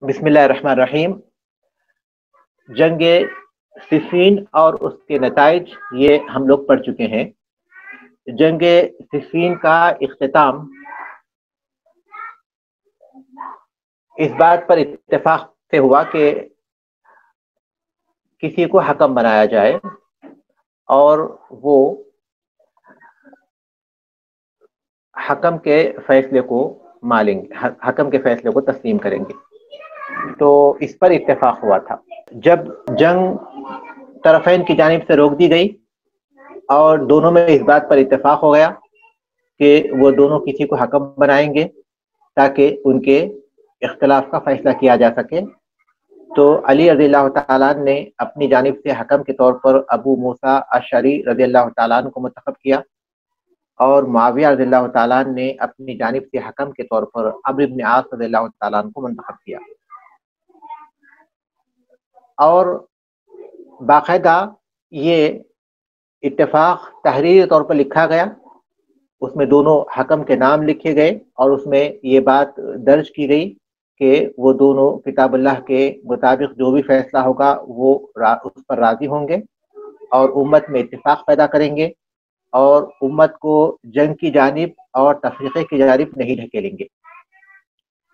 بسم اللہ الرحمن الرحیم۔ جنگ صفین اور اس کے نتائج یہ ہم لوگ پڑھ چکے ہیں۔ جنگ صفین کا اختتام اس بات پر اتفاق سے ہوا کہ کسی کو حکم بنایا جائے اور وہ حکم کے فیصلے کو مانیں گے، حکم کے فیصلے کو تسلیم کریں گے۔ تو اس پر اتفاق ہوا تھا۔ جب جنگ طرفین کی جانب سے روک دی گئی اور دونوں میں اس بات پر اتفاق ہو گیا کہ وہ دونوں کسی کو حکم بنائیں گے تاکہ ان کے اختلاف کا فیصلہ کیا جا سکے، تو علی رضی اللہ تعالیٰ نے اپنی جانب سے حکم کے طور پر ابو موسیٰ اشعری رضی اللہ تعالیٰ کو منتخب کیا، اور معاویہ رضی اللہ تعالیٰ نے اپنی جانب سے حکم کے طور پر عمرو بن عاص رضی اللہ تعالیٰ کو منتخب کیا۔ اور باقاعدہ یہ اتفاق تحریری طور پر لکھا گیا، اس میں دونوں حکم کے نام لکھے گئے اور اس میں یہ بات درج کی گئی کہ وہ دونوں کتاب اللہ کے مطابق جو بھی فیصلہ ہوگا وہ اس پر راضی ہوں گے اور امت میں اتفاق پیدا کریں گے اور امت کو جنگ کی جانب اور تفریقے کی جانب نہیں ڈھکیلیں گے۔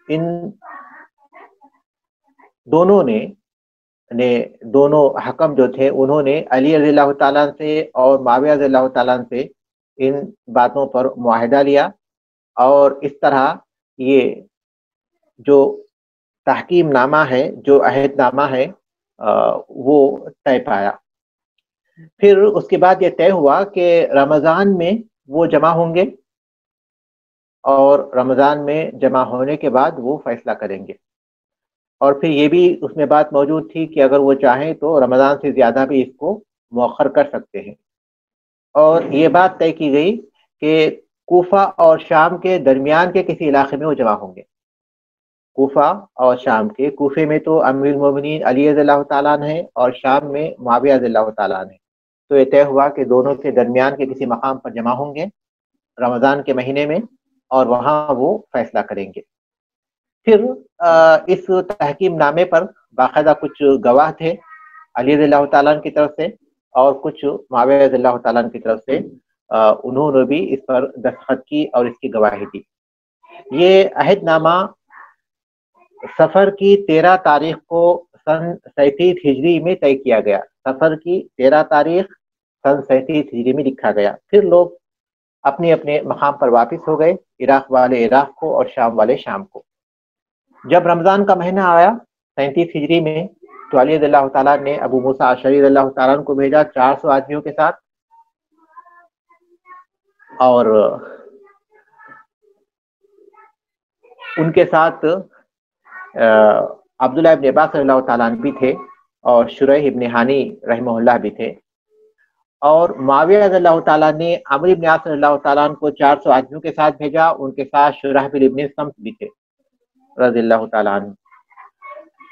ان دونوں حکم جو تھے انہوں نے علی رضی اللہ تعالیٰ سے اور معاویہ رضی اللہ تعالیٰ سے ان باتوں پر معاہدہ لیا، اور اس طرح یہ جو تحکیم نامہ ہے، جو عہد نامہ ہے، وہ طے پایا۔ پھر اس کے بعد یہ طے ہوا کہ رمضان میں وہ جمع ہوں گے اور رمضان میں جمع ہونے کے بعد وہ فیصلہ کریں گے، اور پھر یہ بھی اس میں بات موجود تھی کہ اگر وہ چاہیں تو رمضان سے زیادہ بھی اس کو مؤخر کر سکتے ہیں۔ اور یہ بات طے کی گئی کہ کوفہ اور شام کے درمیان کے کسی علاقے میں وہ جمع ہوں گے۔ کوفہ اور شام کے، کوفے میں تو امیر المومنین علی رضی اللہ تعالیٰ عنہ ہیں اور شام میں معاویہ رضی اللہ تعالیٰ عنہ ہیں۔ تو یہ طے ہوا کہ دونوں کے درمیان کے کسی مقام پر جمع ہوں گے رمضان کے مہینے میں، اور وہاں وہ فیصلہ کریں گے۔ پھر اس تحکیم نامے پر باقاعدہ کچھ گواہ تھے علی رضی اللہ تعالیٰ کی طرف سے اور کچھ معاویہ رضی اللہ تعالیٰ کی طرف سے، انہوں نے بھی اس پر دستخط کی اور اس کی گواہی دی۔ یہ عہد نامہ سفر کی 13 تاریخ کو سن 37 ہجری میں طے کیا گیا۔ سفر کی 13 تاریخ سن 37 ہجری میں لکھا گیا۔ پھر لوگ اپنے اپنے مقام پر واپس ہو گئے، عراق والے عراق کو اور شام والے شام کو۔ جب رمضان کا مہینہ آیا 37 ہجری میں، تو علی رضی اللہ تعالیٰ نے ابو موسیٰ اشعری رضی اللہ تعالیٰ کو بھیجا 400 آدمیوں کے ساتھ، اور ان کے ساتھ عبداللہ ابن عباس رضی اللہ تعالیٰ بھی تھے اور شریح ابن ہانی رحمہ اللہ بھی تھے، اور معاویہ رضی اللہ تعالیٰ نے عمرو ابن عاص رضی اللہ تعالیٰ کو 400 آدمیوں کے ساتھ بھیجا، ان کے ساتھ شرحبیل ابن سمت بھی تھے رضی اللہ تعالیٰ عنہ۔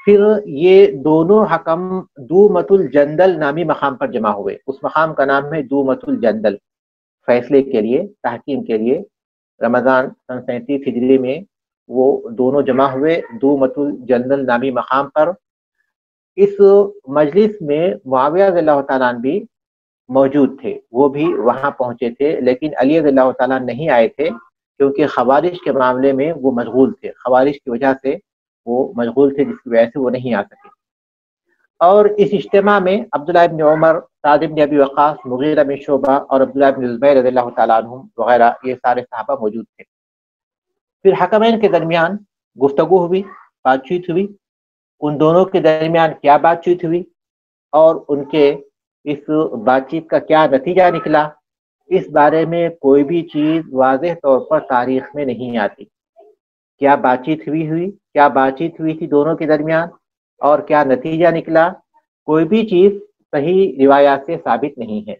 پھر یہ دونوں حکم دومت الجندل نامی مقام پر جمع ہوئے۔ اس مقام کا نام ہے دومت الجندل۔ فیصلے کے لیے، تحکیم کے لیے رمضان سن 37 ہجری میں وہ دونوں جمع ہوئے دومت الجندل نامی مقام پر۔ اس مجلس میں معاویہ رضی اللہ تعالیٰ عنہ بھی موجود تھے، وہ بھی وہاں پہنچے تھے، لیکن علی رضی اللہ تعالیٰ نہیں آئے تھے کیونکہ خوارج کے معاملے میں وہ مشغول تھے، خوارج کی وجہ سے وہ مشغول تھے، جس کی وجہ سے وہ نہیں آ سکے۔ اور اس اجتماع میں عبداللہ ابن عمر، سعد بن ابی وقاص، مغیرہ بن شعبہ اور عبداللہ بن زبیر رضی اللہ تعالیٰ عنہم وغیرہ یہ سارے صحابہ موجود تھے۔ پھر حکمین کے درمیان گفتگو ہوئی، بات چیت ہوئی، ان دونوں کے درمیان کیا بات چیت ہوئی اور ان کے اس بات چیت کا کیا نتیجہ نکلا، اس بارے میں کوئی بھی چیز واضح طور پر تاریخ میں نہیں آتی۔ کیا بات چیت ہوئی تھی دونوں کے درمیان اور کیا نتیجہ نکلا، کوئی بھی چیز صحیح روایات سے ثابت نہیں ہے۔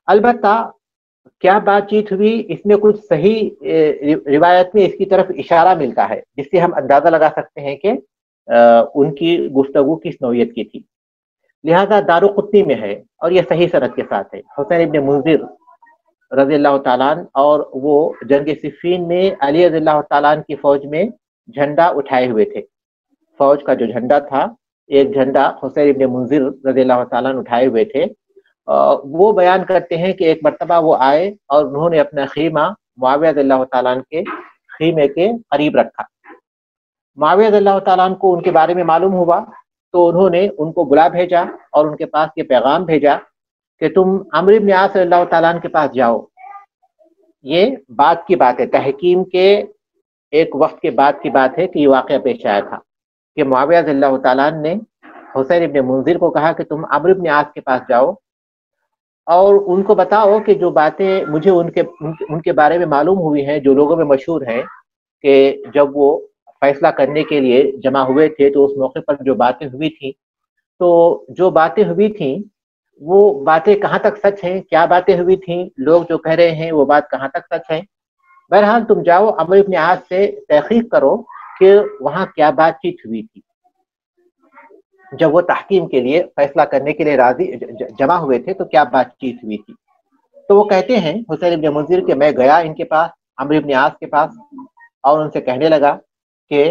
البتہ کیا بات چیت ہوئی، اس میں کچھ صحیح روایت میں اس کی طرف اشارہ ملتا ہے، جس سے ہم اندازہ لگا سکتے ہیں کہ ان کی گفتگو کس نوعیت کی تھی۔ لہذا دارقطنی میں ہے اور یہ صحیح سند کے ساتھ ہے، حسین ابن منذر رضی اللہ تعالیٰ عنہ، اور وہ جنگ صفین میں علی رضی اللہ تعالیٰ عنہ کی فوج میں جھنڈا اٹھائے ہوئے تھے، فوج کا جو جھنڈا تھا، ایک جھنڈا حسین ابن منذر رضی اللہ تعالیٰ عنہ اٹھائے ہوئے تھے۔ وہ بیان کرتے ہیں کہ ایک مرتبہ وہ آئے اور انہوں نے اپنا خیمہ معاویہ رضی اللہ تعالیٰ عنہ کے خیمے کے قریب رکھا۔ معاویہ رضی اللہ تعالیٰ عنہ کو ان کے بارے میں معلوم ہوا تو انہوں نے ان کو بلا بھیجا اور ان کے پاس یہ پیغام بھیجا کہ تم عمرو بن عاص رضی اللہ تعالیٰ عنہ کے پاس جاؤ۔ یہ بعد کی بات ہے، تحکیم کے ایک وقت کے بعد کی بات ہے کہ یہ واقعہ پیش آیا تھا کہ معاویہ رضی اللہ تعالیٰ عنہ نے حسین ابن منذر کو کہا کہ تم عمرو بن عاص کے پاس جاؤ اور ان کو بتاؤ کہ جو باتیں مجھے ان کے بارے میں معلوم ہوئی ہیں، جو لوگوں میں مشہور ہیں، کہ جب وہ فیصلہ کرنے کے لیے جمع ہوئے تھے تو اس موقع پر جو باتیں ہوئی تھیں، تو جو باتیں ہوئی تھیں وہ باتیں کہاں تک سچ ہیں، کیا باتیں ہوئی تھیں، لوگ جو کہہ رہے ہیں وہ بات کہاں تک سچ ہے۔ بہرحال تم جاؤ عمرو بن عاص سے تحقیق کرو کہ وہاں کیا بات چیت ہوئی تھی جب وہ تحکیم کے لیے فیصلہ کرنے کے لیے راضی جمع ہوئے تھے، تو کیا بات چیت ہوئی تھی۔ تو وہ کہتے ہیں حسین ابن منذر کہ میں گیا ان کے پاس، عمرو بن عاص کے پاس، اور ان سے کہنے لگا کہ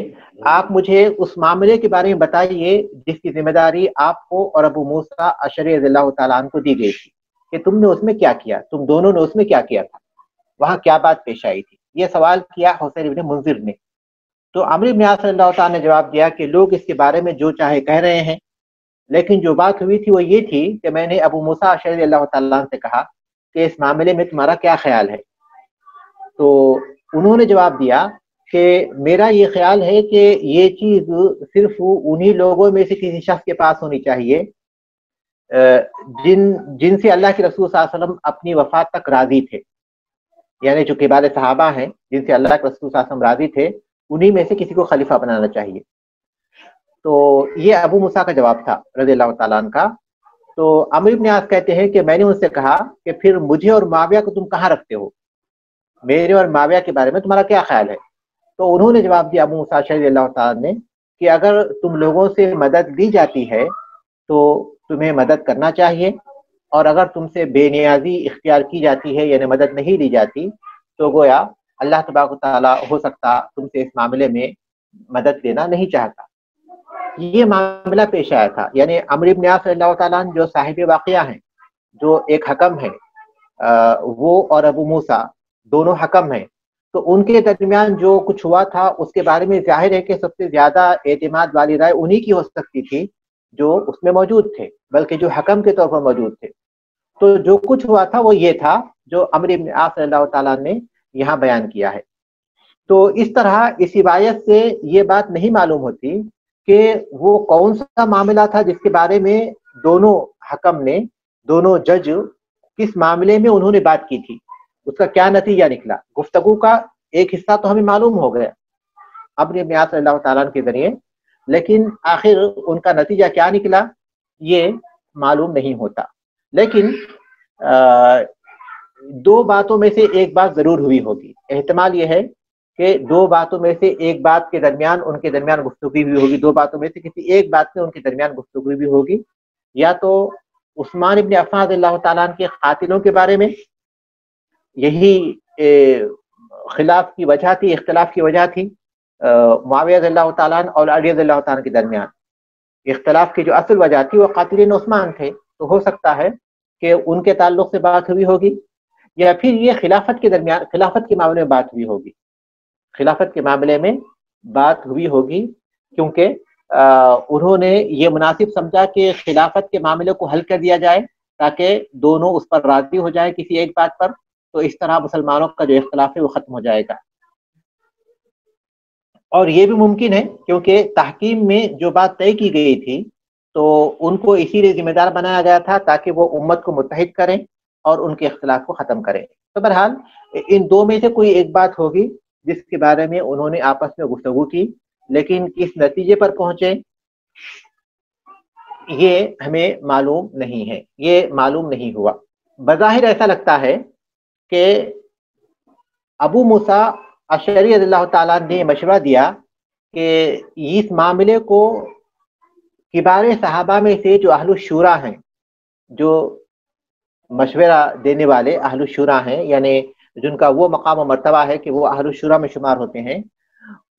آپ مجھے اس معاملے کے بارے میں بتائیے جس کی ذمہ داری آپ کو اور ابو موسیٰ اشعری رضی اللہ تعالیٰ عنہ کو دی گئی تھی، کہ تم نے اس میں کیا کیا، تم دونوں نے اس میں کیا کیا تھا، وہاں کیا بات پیش آئی تھی۔ یہ سوال کیا حسین ابن منذر نے۔ تو عمرو بن عاص رضی اللہ تعالیٰ نے جواب دیا کہ لوگ اس کے بارے میں جو چاہے کہہ رہے ہیں، لیکن جو بات ہوئی تھی وہ یہ تھی کہ میں نے ابو موسیٰ اشعری رضی اللہ تعالیٰ عنہ سے کہا کہ اس معاملے میں تمہارا کیا خیال ہے۔ تو انہوں نے جواب دیا کہ میرا یہ خیال ہے کہ یہ چیز صرف انہی لوگوں میں سے کسی شخص کے پاس ہونی چاہیے جن سے اللہ کے رسول صلی اللہ علیہ وسلم اپنی وفات تک راضی تھے، یعنی جو کبار صحابہ ہیں جن سے اللہ کے رسول صلی اللہ علیہ وسلم راضی تھے، انہی میں سے کسی کو خلیفہ بنانا چاہیے۔ تو یہ ابو موسیٰ کا جواب تھا رضی اللہ تعالیٰ عنہ کا۔ تو عمرو بن عاص کہتے ہیں کہ میں نے ان سے کہا کہ پھر مجھے اور معاویہ کو تم کہاں رکھتے ہو، میرے اور معاویہ کے بارے میں تمہارا کیا خیال ہے۔ تو انہوں نے جواب دیا ابو موسیٰ اشعری رضی اللہ تعالیٰ نے کہ اگر تم لوگوں سے مدد لی جاتی ہے تو تمہیں مدد کرنا چاہیے، اور اگر تم سے بے نیازی اختیار کی جاتی ہے یعنی مدد نہیں لی جاتی تو گویا اللہ تبارک و تعالیٰ ہو سکتا تم سے اس معاملے میں مدد لینا نہیں چاہتا۔ یہ معاملہ پیش آیا تھا، یعنی عمرو بن عاص رضی اللہ تعالیٰ عنہ جو صاحب واقعہ ہیں، جو ایک حکم ہے، وہ اور ابو موسیٰ دونوں حکم ہیں، تو ان کے درمیان جو کچھ ہوا تھا اس کے بارے میں ظاہر ہے کہ سب سے زیادہ اعتماد والی رائے انہی کی ہو سکتی تھی جو اس میں موجود تھے، بلکہ جو حکم کے طور پر موجود تھے۔ تو جو کچھ ہوا تھا وہ یہ تھا جو عمرو بن عاص رضی اللہ تعالیٰ نے یہاں بیان کیا ہے۔ تو اس طرح اس روایت سے یہ بات نہیں معلوم ہوتی کہ وہ کون سا معاملہ تھا جس کے بارے میں دونوں حکم نے، دونوں جج کس معاملے میں انہوں نے بات کی تھی، اس کا کیا نتیجہ نکلا۔ گفتگو کا ایک حصہ تو ہمیں معلوم ہو گیا عمرو بن عاص رضی اللہ تعالیٰ عنہ کے ذریعے، لیکن آخر ان کا نتیجہ کیا نکلا یہ معلوم نہیں ہوتا۔ لیکن دو باتوں میں سے ایک بات ضرور ہوئی ہوگی، احتمال یہ ہے کہ دو باتوں میں سے ایک بات کے درمیان ان کے درمیان گفتگو بھی ہوگی، دو باتوں میں سے کسی ایک بات میں ان کے درمیان گفتگو بھی ہوگی، یا تو عثمان ابن عفان رضی اللہ تعالیٰ عنہ کے قاتلوں کے بارے میں، یہی خلاف کی وجہ تھی، اختلاف کی وجہ تھی معاویہ رضی اللہ تعالیٰ عنہ اور علی رضی اللہ تعالیٰ عنہ کے درمیان۔ اختلاف کی جو اصل وجہ تھی وہ قاتلین عثمان تھے، تو ہو سکتا ہے کہ ان کے تعلق سے بات ہوئی ہوگی، یا پھر یہ خلافت کے درمیان، خلافت کے معاملے میں بات ہوئی ہوگی، خلافت کے معاملے میں بات ہوئی ہوگی، کیونکہ انہوں نے یہ مناسب سمجھا کہ خلافت کے معاملے کو حل کر دیا جائے تاکہ دونوں اس پر راضی ہو جائے کسی ایک بات پر، تو اس طرح مسلمانوں کا جو اختلاف ہے وہ ختم ہو جائے گا۔ اور یہ بھی ممکن ہے کیونکہ تحکیم میں جو بات طے کی گئی تھی تو ان کو اسی لیے ذمہ دار بنایا گیا تھا تاکہ وہ امت کو متحد کریں اور ان کے اختلاف کو ختم کریں۔ تو بہرحال ان دو میں سے کوئی ایک بات ہوگی جس کے بارے میں انہوں نے آپس میں گفتگو کی، لیکن کس نتیجے پر پہنچے یہ ہمیں معلوم نہیں ہے، یہ معلوم نہیں ہوا۔ بظاہر ایسا لگتا ہے کہ ابو موسیٰ اشعری رضی اللہ تعالیٰ نے مشورہ دیا کہ اس معاملے کو کبار صحابہ میں سے جو اہل الشورا ہیں، جو مشورہ دینے والے اہل الشورا ہیں، یعنی جن کا وہ مقام و مرتبہ ہے کہ وہ اہل الشورا میں شمار ہوتے ہیں،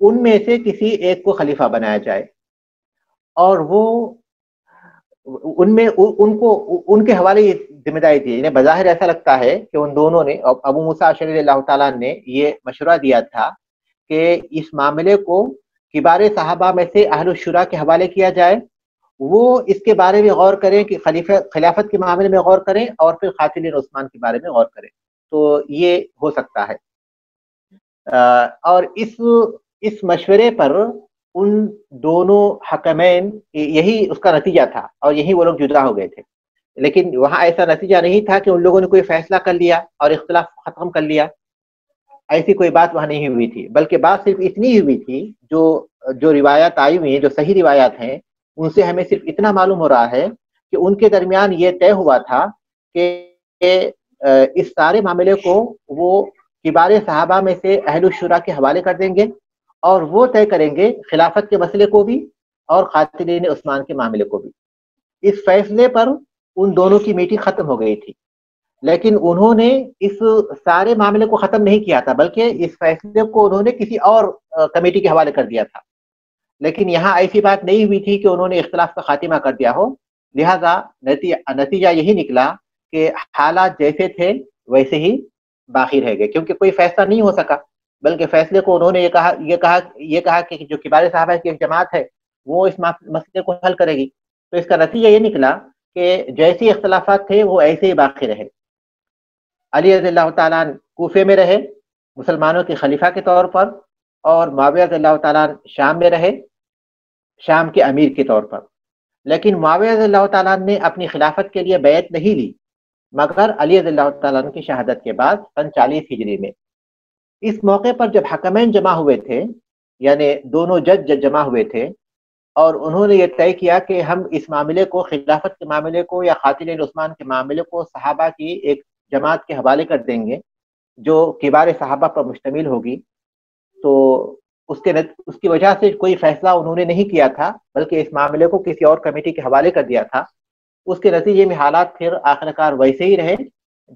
ان میں سے کسی ایک کو خلیفہ بنایا جائے۔ اور وہ ان میں ان کو ان کے حوالے یہ ذمہ داری تھی. انہیں بظاہر ایسا لگتا ہے کہ ان دونوں نے, ابو موسیٰ اشعری رضی اللہ تعالیٰ نے یہ مشورہ دیا تھا کہ اس معاملے کو کبار صحابہ میں سے اہل الشورا کے حوالے کیا جائے, وہ اس کے بارے میں غور کریں کہ خلافت کے معاملے میں غور کریں, اور پھر قاتلین عثمان کے بارے میں غور کریں. تو یہ ہو سکتا ہے. اور اس مشورے پر ان دونوں حکمین, یہی اس کا نتیجہ تھا, اور یہی وہ لوگ جدا ہو گئے تھے. لیکن وہاں ایسا نتیجہ نہیں تھا کہ ان لوگوں نے کوئی فیصلہ کر لیا اور اختلاف ختم کر لیا. ایسی کوئی بات وہاں نہیں ہوئی تھی, بلکہ بات صرف اتنی ہوئی تھی, جو روایات آئی ہوئی ہیں, جو صحیح روایات ہیں, ان سے ہمیں صرف اتنا معلوم ہو رہا ہے کہ ان کے درمیان یہ طے ہوا تھا کہ اس سارے معاملے کو وہ کبار صحابہ میں سے اہل الشورا کے حوالے کر دیں گے, اور وہ طے کریں گے خلافت کے مسئلے کو بھی اور قاتلین عثمان کے معاملے کو بھی. اس فیصلے پر ان دونوں کی میٹنگ ختم ہو گئی تھی, لیکن انہوں نے اس سارے معاملے کو ختم نہیں کیا تھا, بلکہ اس فیصلے کو انہوں نے کسی اور کمیٹی کے حوالے کر دیا تھا. لیکن یہاں ایسی بات نہیں ہوئی تھی کہ انہوں نے اختلاف کا خاتمہ کر دیا ہو, لہذا نتیجہ یہی نکلا کہ حالات جیسے تھے ویسے ہی باقی رہ گئے, کیونکہ کوئی فیصلہ نہیں ہو سکا, بلکہ فیصلے کو انہوں نے یہ کہا کہ جو کبار صحابہ کی ایک جماعت ہے وہ اس مسئلے کو حل کرے گی. تو اس کا نتیجہ یہ نکلا کہ جیسے اختلافات تھے وہ ایسے ہی باقی رہے. علی رضی اللہ تعالیٰ کوفے میں رہے مسلمانوں کے خلیفہ کے طور پر, اور معاویہ رضی اللہ تعالیٰ شام میں رہے شام کے امیر کے طور پر. لیکن معاویہ رضی اللہ تعالیٰ نے اپنی خلافت کے لیے بیعت نہیں لی مگر علی رضی اللہ تعالیٰ کی شہادت کے بعد سن 40 ہجری میں. اس موقع پر جب حکمین جمع ہوئے تھے, یعنی دونوں جج جمع ہوئے تھے, اور انہوں نے یہ طے کیا کہ ہم اس معاملے کو, خلافت کے معاملے کو یا قاتلین عثمان کے معاملے کو, صحابہ کی ایک جماعت کے حوالے کر دیں گے جو کبار صحابہ پر مشتمل ہوگی. تو اس کی وجہ سے کوئی فیصلہ انہوں نے نہیں کیا تھا, بلکہ اس معاملے کو کسی اور کمیٹی کے حوالے کر دیا تھا. اس کے نتیجے میں حالات پھر آخرکار ویسے ہی رہے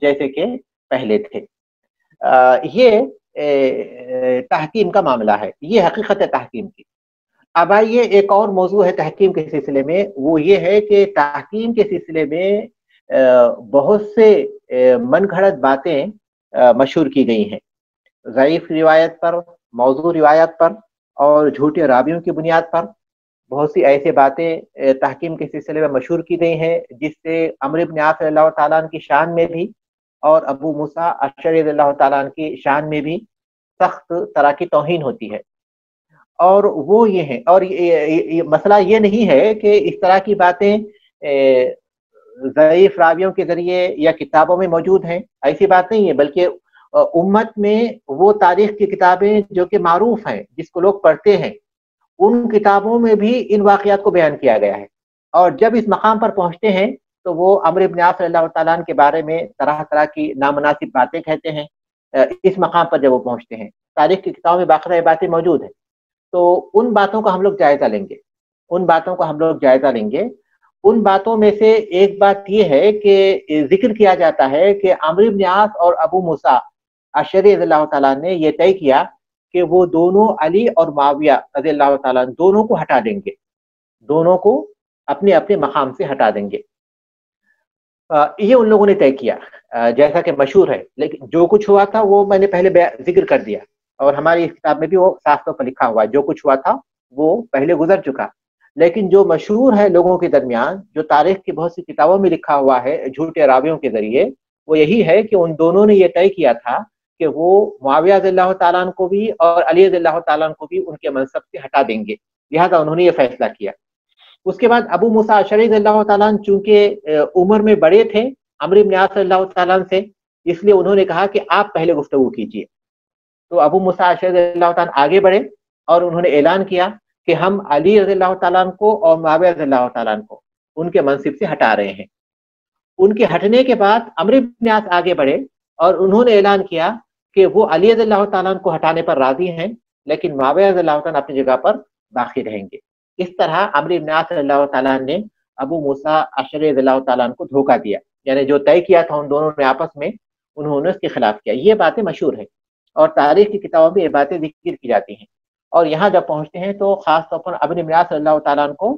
جیسے کہ پہلے تھے. یہ تحکیم کا معاملہ ہے, یہ حقیقت ہے تحکیم کی. اب آئیے ایک اور موضوع ہے تحکیم کے سلسلے میں, وہ یہ ہے کہ تحکیم کے سلسلے میں بہت سے من گھڑت باتیں مشہور کی گئی ہیں, ضعیف روایت پر, موضوع روایت پر, اور جھوٹے راویوں کی بنیاد پر. بہت سی ایسے باتیں تحکیم کے سلسلے میں مشہور کی گئی ہیں جس سے عمرو بن عاص رضی اللہ تعالیٰ عنہ کی شان میں بھی اور ابو موسیٰ اشعری رضی اللہ تعالیٰ عنہ کی شان میں بھی سخت طرح کی توہین ہوتی ہے. اور وہ یہ ہے, اور مسئلہ یہ نہیں ہے کہ اس طرح کی باتیں ضعیف راویوں کے ذریعے یا کتابوں میں موجود ہیں, ایسی بات نہیں ہے, بلکہ امت میں وہ تاریخ کی کتابیں جو کہ معروف ہیں, جس کو لوگ پڑھتے ہیں, ان کتابوں میں بھی ان واقعات کو بیان کیا گیا ہے. اور جب اس مقام پر پہنچتے ہیں تو وہ عمرو بن عاص رضی اللہ تعالیٰ عنہ کے بارے میں طرح طرح کی نامناسب باتیں کہتے ہیں. اس مقام پر جب وہ پہنچتے ہیں, تاریخ کی کتابوں میں باقاعدہ یہ باتیں موجود ہیں. تو ان باتوں کا ہم لوگ جائزہ لیں گے, ان باتوں میں سے ایک بات یہ ہے کہ ذکر کیا جاتا ہے کہ عمرو بن عاص اور ابو موسیٰ اشعری رضی اللہ تعالیٰ نے یہ طے کیا کہ وہ دونوں علی اور معاویہ رضی اللہ تعالیٰ دونوں کو ہٹا دیں گے, دونوں کو اپنے اپنے مقام سے ہٹا دیں گے. یہ ان لوگوں نے طے کیا جیسا کہ مشہور ہے. لیکن جو کچھ ہوا تھا وہ میں نے پہلے ذکر کر دیا, اور ہماری اس کتاب میں بھی وہ صاف طور پر لکھا ہوا ہے. جو کچھ ہوا تھا وہ پہلے گزر چکا. لیکن جو مشہور ہے لوگوں کے درمیان, جو تاریخ کی بہت سی کتابوں میں لکھا ہوا ہے جھوٹے راویوں کے ذریعے, وہ یہی ہے کہ ان دونوں نے یہ طے کیا تھا کہ وہ معاویہ رضی اللہ تعالیٰ عنہ کو بھی اور علی رضی اللہ تعالیٰ عنہ کو بھی ان کے منصب سے ہٹا دیں گے. لہذا انہوں نے یہ فیصلہ کیا. اس کے بعد ابو موسیٰ اشعری رضی اللہ تعالیٰ عنہ چونکہ عمر میں بڑے تھے عمرو بن عاص رضی اللہ تعالیٰ عنہ سے, اس لیے انہوں نے کہا کہ آپ پہلے گفتگو کیجیے. تو ابو موسیٰ اشعری رضی اللہ تعالیٰ عنہ آگے بڑھے اور انہوں نے اعلان کیا کہ ہم علی رضی اللہ تعالیٰ عنہ کو اور معاویہ رضی اللہ تعالیٰ عنہ کو ان کے منصب سے ہٹا رہے ہیں. ان کے ہٹنے کے بعد عمرو بن عاص آگے بڑھے اور انہوں نے اعلان کیا کہ وہ علی رضی اللہ تعالیٰ عنہ کو ہٹانے پر راضی ہیں, لیکن معاویہ رضی اللہ تعالیٰ عنہ اپنی جگہ پر باقی رہیں گے. اس طرح عمرو بن عاص رضی اللہ تعالیٰ عنہ نے ابو موسیٰ اشعری رضی اللہ تعالیٰ عنہ کو دھوکہ دیا, یعنی جو طے کیا تھا ان دونوں نے آپس میں, انہوں نے اس کے خلاف کیا. یہ باتیں مشہور ہیں اور تاریخ کی کتابوں میں یہ باتیں ذکر کی جاتی ہیں. اور یہاں جب پہنچتے ہیں تو خاص طور پر عمرو بن عاص رضی اللہ تعالیٰ عنہ کو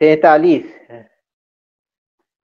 43,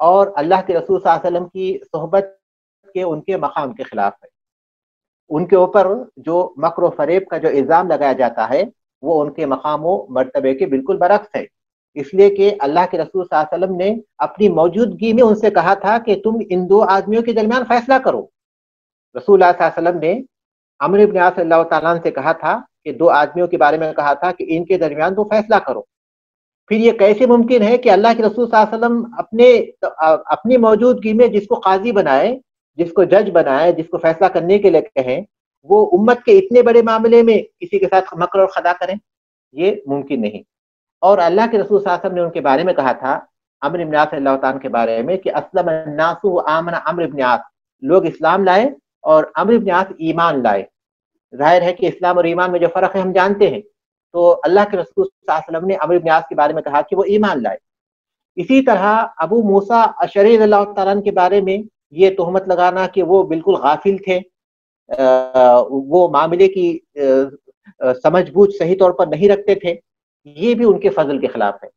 اور اللہ کے رسول صلی اللہ علیہ وسلم کی صحبت کے ان کے مقام کے خلاف ہے۔ ان کے اوپر جو مکر و فریب کا جو الزام لگایا جاتا ہے وہ ان کے مقام و مرتبے کے بالکل برعکس ہے، اس لیے کہ اللہ کے رسول صلی اللہ علیہ وسلم نے اپنی موجودگی میں ان سے کہا تھا کہ تم ان دو آدمیوں کے درمیان فیصلہ کرو۔ رسول اللہ صلی اللہ علیہ وسلم نے عمرو بن عاص اللہ تعالیٰ عنہ سے کہا تھا کہ دو آدمیوں کے بارے میں کہا تھا کہ ان کے درمیان تو فیصلہ کرو۔ پھر یہ کیسے ممکن ہے کہ اللہ کے رسول صلی اللہ علیہ وسلم اپنی موجودگی میں جس کو قاضی بنائے، جس کو جج بنائے، جس کو فیصلہ کرنے کے لیے کہیں، وہ امت کے اتنے بڑے معاملے میں کسی کے ساتھ مکر اور خدا کریں؟ یہ ممکن نہیں۔ اور اللہ کے رسول صلی اللہ علیہ وسلم نے ان کے بارے میں کہا تھا، عمرو بن عاص رضی اللہ تعالیٰ کے بارے میں، کہ اسلم الناس وآمن عمرو بن عاص، لوگ اسلام لائے اور عمرو بن عاص ایمان لائے۔ ظاہر ہے کہ اسلام اور ایمان میں جو فرق ہے ہم جانتے ہیں، تو اللہ کے رسول صلی اللہ علیہ وسلم نے عمرو بن عاص کے بارے میں کہا کہ وہ ایمان لائے۔ اسی طرح ابو موسیٰ اشعری رضی اللہ تعالیٰ عنہ کے بارے میں یہ تہمت لگانا کہ وہ بالکل غافل تھے، وہ معاملے کی سمجھ بوجھ صحیح طور پر نہیں رکھتے تھے، یہ بھی ان کے فضل کے خلاف ہے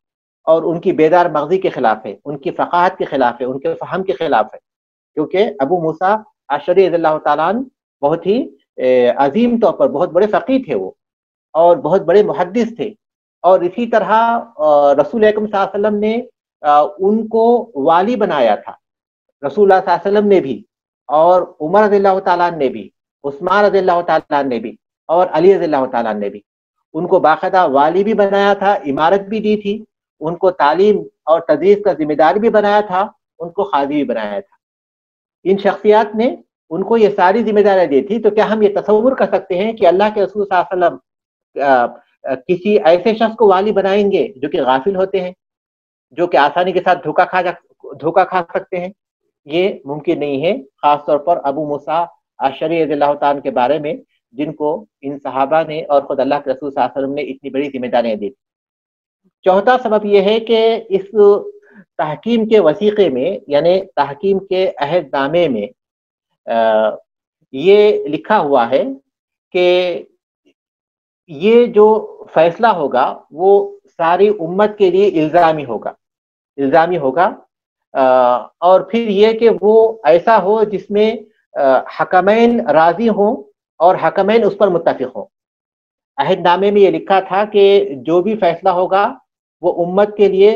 اور ان کی بیدار مغزی کے خلاف ہے، ان کی فقاہت کے خلاف ہے، ان کے فہم کے خلاف ہے، کیونکہ ابو موسیٰ اشعری رضی اللہ تعالیٰ عنہ بہت ہی عظیم طور پر بہت بڑے فقیہ تھے وہ، اور بہت بڑے محدث تھے۔ اور اسی طرح رسول اکرم صلی اللہ علیہ وسلم نے ان کو والی بنایا تھا، رسول اللہ صلی اللہ علیہ وسلم نے بھی، اور عمر رضی اللہ تعالیٰ نے بھی، عثمان رضی اللہ تعالیٰ نے بھی، اور علی رضی اللہ تعالیٰ نے بھی ان کو باقاعدہ والی بھی بنایا تھا، امارت بھی دی تھی، ان کو تعلیم اور تدریس کا ذمہ دار بھی بنایا تھا، ان کو قاضی بھی بنایا تھا۔ ان شخصیات نے ان کو یہ ساری ذمہ داریاں دی تھی، تو کیا ہم یہ تصور کر سکتے ہیں کہ اللہ کے رسول صلی اللہ علیہ وسلم کسی ایسے شخص کو والی بنائیں گے جو کہ غافل ہوتے ہیں، جو کہ آسانی کے ساتھ دھوکہ کھا سکتے ہیں؟ یہ ممکن نہیں ہے، خاص طور پر ابو موسیٰ اشعری رضی اللہ تعالیٰ کے بارے میں، جن کو ان صحابہ نے اور خود اللہ کے رسول صلی اللہ علیہ وسلم نے اتنی بڑی ذمہ داریاں دی۔ چوتھا سبب یہ ہے کہ اس تحکیم کے وثیقے میں، یعنی تحکیم کے عہد نامے میں یہ لکھا ہوا ہے کہ یہ جو فیصلہ ہوگا وہ ساری امت کے لیے الزامی ہوگا، اور پھر یہ کہ وہ ایسا ہو جس میں حکمین راضی ہوں اور حکمین اس پر متفق ہوں۔ عہد نامے میں یہ لکھا تھا کہ جو بھی فیصلہ ہوگا وہ امت کے لیے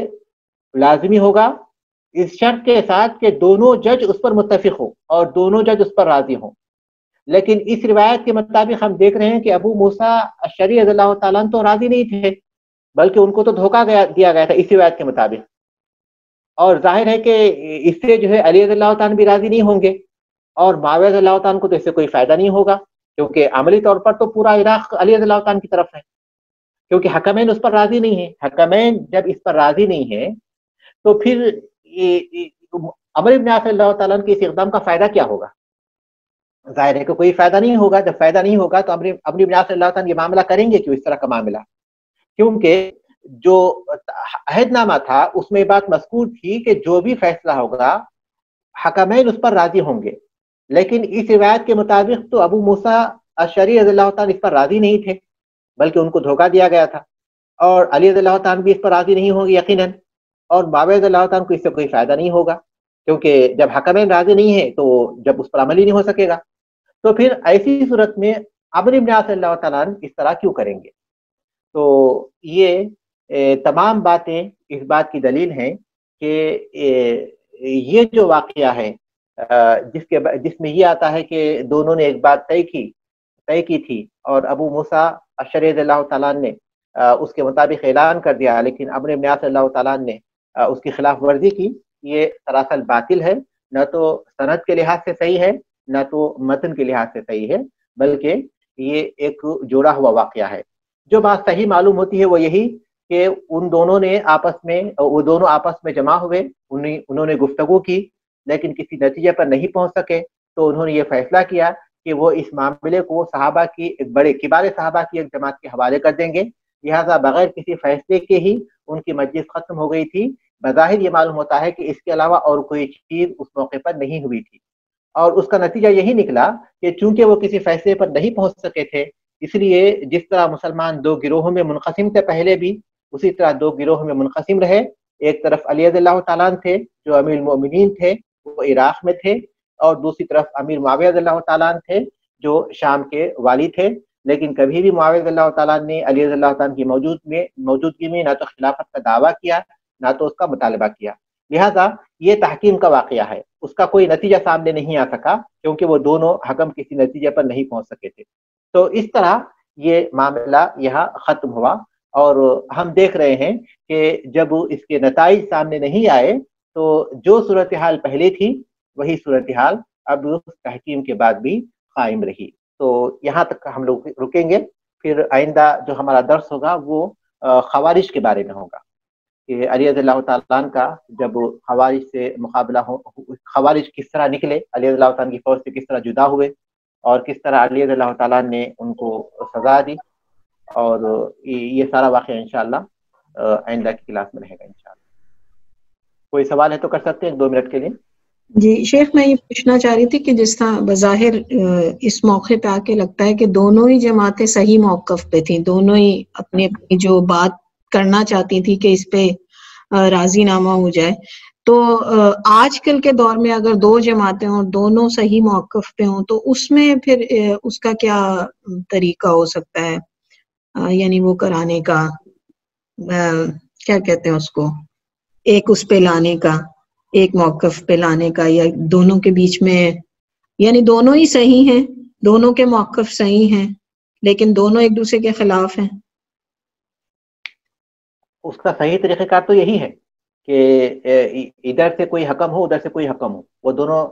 لازمی ہوگا، اس شرط کے ساتھ کہ دونوں جج اس پر متفق ہوں اور دونوں جج اس پر راضی ہوں۔ لیکن اس روایت کے مطابق ہم دیکھ رہے ہیں کہ ابو موسیٰ اشعری رضی اللہ تعالیٰ تو راضی نہیں تھے، بلکہ ان کو تو دھوکہ دیا گیا تھا اس روایت کے مطابق، اور ظاہر ہے کہ اس سے جو ہے علی رضی اللہ تعالیٰ بھی راضی نہیں ہوں گے، اور معاویہ رضی اللہ تعالیٰ کو تو اس سے کوئی فائدہ نہیں ہوگا، کیونکہ عملی طور پر تو پورا عراق علی رضی اللہ تعالیٰ کی طرف ہے، کیونکہ حکمین اس پر راضی نہیں ہیں۔ حکمین جب اس پر راضی نہیں ہیں تو پھر عمرو بن عاص رضی اللہ تعالیٰ کے اس اقدام کا فائدہ کیا ہوگا؟ ظاہر ہے کہ کوئی فائدہ نہیں ہوگا۔ جب فائدہ نہیں ہوگا تو عمرو بن عاص رضی اللہ تعالیٰ یہ معاملہ کریں گے کیوں، اس طرح کا معاملہ؟ کیونکہ جو عہد نامہ تھا اس میں بات مذکور تھی کہ جو بھی فیصلہ ہوگا حکمین اس پر راضی ہوں گے، لیکن اس روایت کے مطابق تو ابو موسیٰ اشعری رضی اللہ تعالیٰ اس پر راضی نہیں تھے، بلکہ ان کو دھوکہ دیا گیا تھا، اور علی رضی اللہ تعالیٰ بھی اس پر راضی نہیں ہوں گے یقیناً، اور معاویہ رضی اللہ تعالیٰ کو اس سے کوئی فائدہ نہیں ہوگا، کیونکہ جب حکمین راضی نہیں ہیں تو جب اس پر عمل ہی نہیں ہو سکے گا۔ تو پھر ایسی صورت میں عمرو بن عاص رضی اللہ تعالیٰ اس طرح کیوں کریں گے؟ تو یہ تمام باتیں اس بات کی دلیل ہیں کہ یہ جو واقعہ ہے جس میں یہ آتا ہے کہ دونوں نے ایک بات طے کی تھی، اور ابو موسیٰ اشعری رضی اللہ تعالیٰ نے اس کے مطابق اعلان کر دیا، لیکن عمرو بن عاص رضی اللہ تعالیٰ نے اس کی خلاف ورزی کی، یہ سراسر باطل ہے، نہ تو سند کے لحاظ سے صحیح ہے نہ تو متن کے لحاظ سے صحیح ہے، بلکہ یہ ایک جوڑا ہوا واقعہ ہے۔ جو بات صحیح معلوم ہوتی ہے وہ یہی کہ وہ دونوں آپس میں جمع ہوئے، انہوں نے گفتگو کی، لیکن کسی نتیجے پر نہیں پہنچ سکے، تو انہوں نے یہ فیصلہ کیا کہ وہ اس معاملے کو صحابہ کی ایک بڑے کبار صحابہ کی ایک جماعت کے حوالے کر دیں گے، لہٰذا بغیر کسی فیصلے کے ہی ان کی مجلس ختم ہو گئی تھی۔ بظاہر یہ معلوم ہوتا ہے کہ اس کے علاوہ اور کوئی چیز اس موقع پر نہیں ہوئی تھی، اور اس کا نتیجہ یہی نکلا کہ چونکہ وہ کسی فیصلے پر نہیں پہنچ سکے تھے، اس لیے جس طرح مسلمان دو گروہوں میں منقسم تھے پہلے بھی، اسی طرح دو گروہوں میں منقسم رہے، ایک طرف علی رضی اللہ تعالیٰ عنہ تھے جو امیر المومنین تھے، وہ عراق میں تھے، اور دوسری طرف امیر معاویہ رضی اللہ تعالیٰ عنہ تھے جو شام کے والی تھے. لیکن کبھی بھی معاویہ رضی اللہ تعالیٰ عنہ نے علی رضی اللہ تعالیٰ عنہ کی موجودگی میں نہ تو خلافت کا دعویٰ کیا نہ تو اس کا مطالبہ کیا. لہذا یہ تحکیم کا واقعہ ہے، اس کا کوئی نتیجہ سامنے نہیں آ سکا کیونکہ وہ دونوں حکم کسی نتیجے پر نہیں پہنچ سکے تھے. تو اس طرح یہ معاملہ یہاں ختم ہوا، اور ہم دیکھ رہے ہیں کہ جب اس کے نتائج سامنے نہیں آئے تو جو صورتحال پہلے تھی وہی صورتحال اب اس تحکیم کے بعد بھی قائم رہی. تو یہاں تک ہم لوگ رکیں گے. پھر آئندہ جو ہمارا درس ہوگا وہ خوارج کے بارے میں ہوگا کہ علی رضی اللہ تعالیٰ عنہ کا جب خوارج سے مقابلہ ہو، خوارج کس طرح نکلے، علی رضی اللہ تعالیٰ کی فوج سے کس طرح جدا ہوئے، اور کس طرح علی رضی اللہ تعالیٰ نے ان کو سزا دی. اور یہ سارا واقعہ انشاءاللہ آئندہ کی کلاس میں رہے گا انشاءاللہ. کوئی سوال ہے تو کر سکتے ہیں 2 منٹ کے لیے. جی شیخ، میں یہ پوچھنا چاہ رہی تھی کہ جس طرح بظاہر اس موقع پہ آ کے لگتا ہے کہ دونوں ہی جماعتیں صحیح موقف پہ تھیں، دونوں ہی اپنی اپنی جو بات کرنا چاہتی تھی کہ اس پہ راضی نامہ ہو جائے، تو آج کل کے دور میں اگر 2 جماعتیں ہوں، دونوں صحیح موقف پہ ہوں، تو اس میں پھر اس کا کیا طریقہ ہو سکتا ہے، یعنی وہ کرانے کا، کیا کہتے ہیں اس کو، ایک اس پہ لانے کا، ایک موقف پہ لانے کا، یا دونوں کے بیچ میں، یعنی دونوں ہی صحیح ہیں، دونوں کے موقف صحیح ہیں لیکن دونوں ایک دوسرے کے خلاف ہیں؟ اس کا صحیح طریقہ کار تو یہی ہے کہ ادھر سے کوئی حکم ہو ادھر سے کوئی حکم ہو، وہ دونوں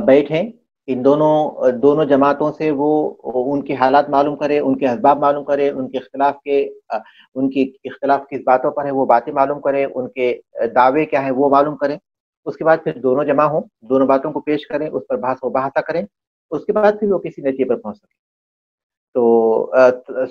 بیٹھیں، ان دونوں جماعتوں سے وہ ان کے حالات معلوم کرے، ان کے اسباب معلوم کرے، ان کے اختلاف کس باتوں پر ہے وہ باتیں معلوم کرے، ان کے دعوے کیا ہیں وہ معلوم کریں. اس کے بعد پھر دونوں جمع ہوں، دونوں باتوں کو پیش کریں، اس پر بحث و بحثہ کریں، اس کے بعد پھر وہ کسی نتیجے پر پہنچ سکیں. تو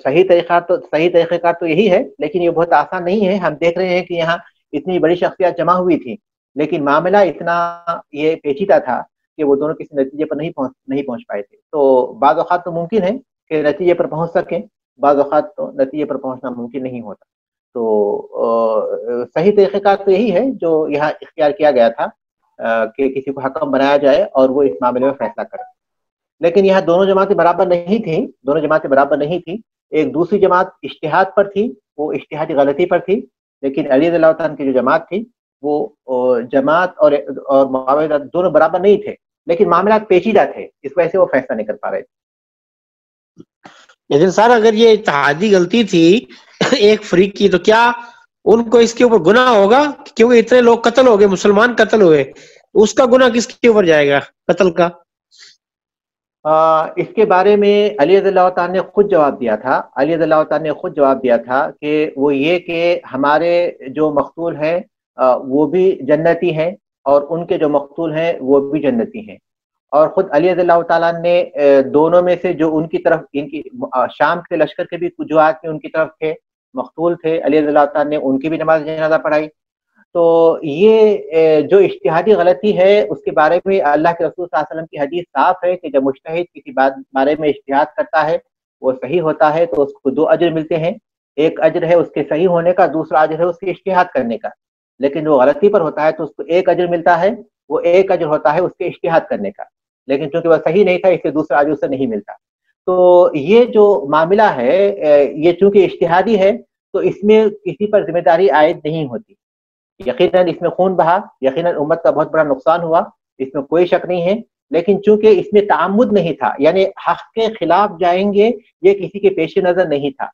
صحیح طریقہ کار تو یہی ہے، لیکن یہ بہت آسان نہیں ہے. ہم دیکھ رہے ہیں کہ یہاں اتنی بڑی شخصیات جمع ہوئی تھی لیکن معاملہ اتنا یہ پیچیدہ تھا کہ وہ دونوں کسی نتیجے پر نہیں پہنچ پائے تھے. تو بعض اوقات تو ممکن ہے کہ نتیجے پر پہنچ سکیں، بعض اوقات تو نتیجے پر پہنچنا ممکن نہیں ہوتا. تو صحیح طریقہ کار تو یہی ہے جو یہاں اختیار کیا گیا تھا کہ کسی کو حکم بنایا جائے اور وہ اس معاملے میں فیصلہ کرے. لیکن یہاں دونوں جماعتیں برابر نہیں تھیں. ایک دوسری جماعت اجتہاد پر تھی، وہ اجتہادی غلطی پر تھی، لیکن علی رضی اللہ تعالیٰ کی جو جماعت تھی وہ جماعت اور معاویہ دونوں برابر نہیں تھے، لیکن معاملات پیچیدہ تھے، اس وجہ سے وہ فیصلہ نہیں کر پا رہے تھے. لیکن سر اگر یہ اتحادی غلطی تھی ایک فریق کی، تو کیا ان کو اس کے اوپر گناہ ہوگا؟ کیونکہ اتنے لوگ قتل ہو گئے، مسلمان قتل ہوئے، اس کا گناہ کس کے اوپر جائے گا قتل کا؟ اس کے بارے میں علی رضی اللہ تعالیٰ نے خود جواب دیا تھا. علی رضی اللہ تعالیٰ نے خود جواب دیا تھا کہ وہ یہ کہ ہمارے جو مقتول ہیں وہ بھی جنتی ہیں اور ان کے جو مقتول ہیں وہ بھی جنتی ہیں. اور خود علی رضی اللہ تعالیٰ نے دونوں میں سے جو ان کی طرف شام کے لشکر کے بھی جو آدمی ان کی طرف تھے مقتول تھے، علی رضی اللہ تعالیٰ نے ان کی بھی نماز جنازہ پڑھائی. تو یہ جو اجتہادی غلطی ہے اس کے بارے میں اللہ کے رسول صلی اللہ علیہ وسلم کی حدیث صاف ہے کہ جب مجتہد کسی بارے میں اجتہاد کرتا ہے وہ صحیح ہوتا ہے تو اس کو 2 اجر ملتے ہیں. ایک اجر ہے اس کے صحیح ہونے کا، دوسرا اجر ہے اس کے اجتہاد کرنے کا. لیکن جو غلطی پر ہوتا ہے تو اس کو 1 اجر ملتا ہے، وہ 1 اجر ہوتا ہے اس کے اجتہاد کرنے کا، لیکن چونکہ وہ صحیح نہیں تھا اس لیے دوسرا اجر اسے نہیں ملتا. تو یہ جو معاملہ ہے یہ چونکہ اجتہادی ہے تو اس میں کسی پر ذمہ داری عائد نہیں ہوتی. یقیناً اس میں خون بہا، یقیناً امت کا بہت بڑا نقصان ہوا، اس میں کوئی شک نہیں ہے، لیکن چونکہ اس میں تعمد نہیں تھا، یعنی حق کے خلاف جائیں گے یہ کسی کے پیش نظر نہیں تھا.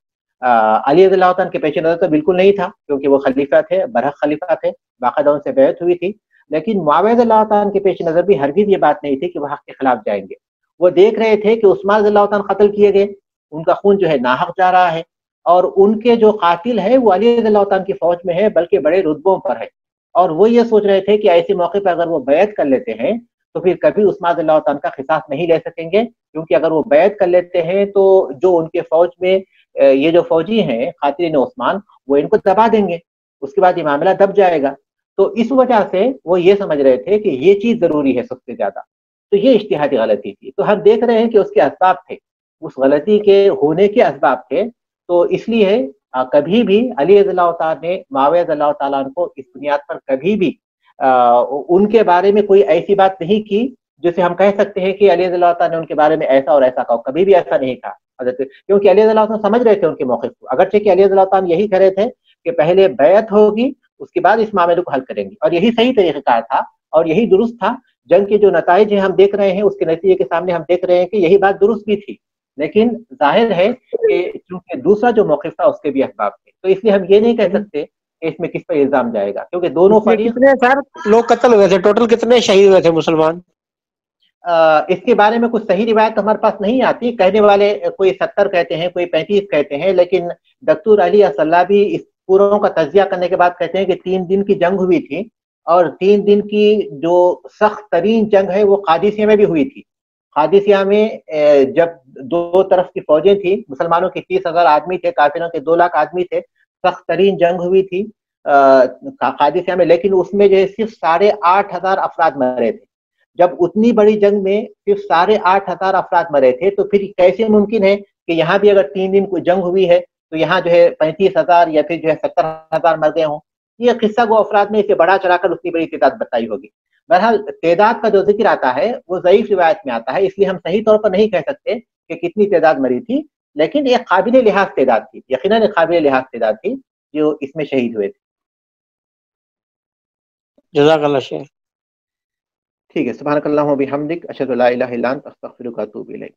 علی رضی اللہ عنہ کے پیش نظر تو بالکل نہیں تھا کیونکہ وہ خلیفہ تھے، برحق خلیفہ تھے، باقاعدہ ان سے بیعت ہوئی تھی. لیکن معاویہ رضی اللہ عنہ کے پیش نظر بھی ہرگز یہ بات نہیں تھی کہ وہ حق کے خلاف جائیں گے. وہ دیکھ رہے تھے کہ عثمان رضی اللہ عنہ قتل کیے گئے، ان کا خون جو ہے ناحق جا رہا ہے، اور ان کے جو قاتل ہے وہ علی رضی اللہ عنہ کی فوج میں ہے بلکہ بڑے رتبوں پر ہے. اور وہ یہ سوچ رہے تھے کہ ایسے موقع پر اگر وہ بیعت کر لیتے ہیں تو پھر کبھی عثمان رضی اللہ عنہ کا قصاص نہیں لے سکیں گے، کیونکہ اگر وہ بیعت کر لیتے ہیں تو جو ان کے فوج میں یہ جو فوجی ہیں قاتلین عثمان وہ ان کو دبا دیں گے، اس کے بعد یہ معاملہ دب جائے گا. تو اس وجہ سے وہ یہ سمجھ رہے تھے کہ یہ چیز ضروری ہے سب سے زیادہ. تو یہ اجتہادی غلطی تھی. تو ہم دیکھ رہے ہیں کہ اس کے اسباب تھے، اس غلطی کے ہونے کے اسباب تھے. تو اس لیے کبھی بھی علی رضی اللہ تعالیٰ نے معاویہ رضی اللہ تعالیٰ عنہ کو اس بنیاد پر کبھی بھی ان کے بارے میں کوئی ایسی بات نہیں کی جسے ہم کہہ سکتے ہیں کہ علی رضی اللہ تعالیٰ نے ان کے بارے میں ایسا اور ایسا کہا، کبھی بھی ایسا نہیں کہا حضرت، کیونکہ علی رضی اللہ تعالیٰ سمجھ رہے تھے ان کے موقف کو، اگرچہ کہ علی رضی اللہ تعالیٰ یہی کہہ رہے تھے کہ پہلے بیعت ہوگی اس کے بعد اس معاملے کو حل کریں گے، اور یہی صحیح طریقہ کار تھا اور یہی درست تھا۔ جنگ کے جو نتائج ہیں ہم دیکھ رہے ہیں، اس کے نتیجے کے سامنے ہم دیکھ رہے ہیں کہ یہی بات درست بھی تھی، لیکن ظاہر ہے کہ چونکہ دوسرا جو موقف تھا اس کے بھی اسباب تھے، تو اس لیے ہم یہ نہیں کہہ سکتے کہ اس میں کس پر الزام جائے گا، کیونکہ دونوں فریق کتنے سر لوگ قتل ہوئے تھے، ٹوٹل کتنے شہید ہوئے تھے مسلمان؟ اس کے بارے میں کچھ صحیح روایت ہمارے پاس نہیں آتی، کہنے والے کوئی 70 کہتے ہیں، کوئی 35 کہتے ہیں، لیکن دکتور علی اسداللہ بھی اس پوروں کا تجزیہ کرنے کے بعد کہتے ہیں کہ 3 دن کی جنگ ہوئی تھی، اور 3 دن کی جو سخت ترین جنگ ہے وہ قادسیہ میں بھی ہوئی تھی۔ قادسیہ میں جب دو طرف کی فوجیں تھیں، مسلمانوں کے 30,000 آدمی تھے، کافروں کے 2 لاکھ آدمی تھے، سخت ترین جنگ ہوئی تھی قادسیہ میں، لیکن اس میں جو ہے صرف 8,500 افراد مرے تھے۔ جب اتنی بڑی جنگ میں صرف 8,500 افراد مرے تھے تو پھر کیسے ممکن ہے کہ یہاں بھی اگر 3 دن کوئی جنگ ہوئی ہے تو یہاں جو ہے 35,000 یا پھر جو ہے 70,000 مر گئے ہوں؟ یہ قصہ وہ افراد نے اسے بڑا چڑھا کر اتنی بڑی تعداد بتائی ہوگی۔ بہرحال تعداد کا جو ذکر آتا ہے وہ ضعیف روایت میں آتا ہے، اس لیے ہم صحیح طور پر نہیں کہہ سکتے کہ کتنی تعداد مری تھی، لیکن یہ قابل لحاظ تعداد تھی، یقیناً قابل لحاظ تعداد تھی جو اس میں شہید ہوئے تھے۔ جزاک اللہ شیخ۔ ٹھیک ہے، سبحانک اللہم و بحمدک، اشہد ان لا الہ الا انت، استغفرک و اتوب الیک۔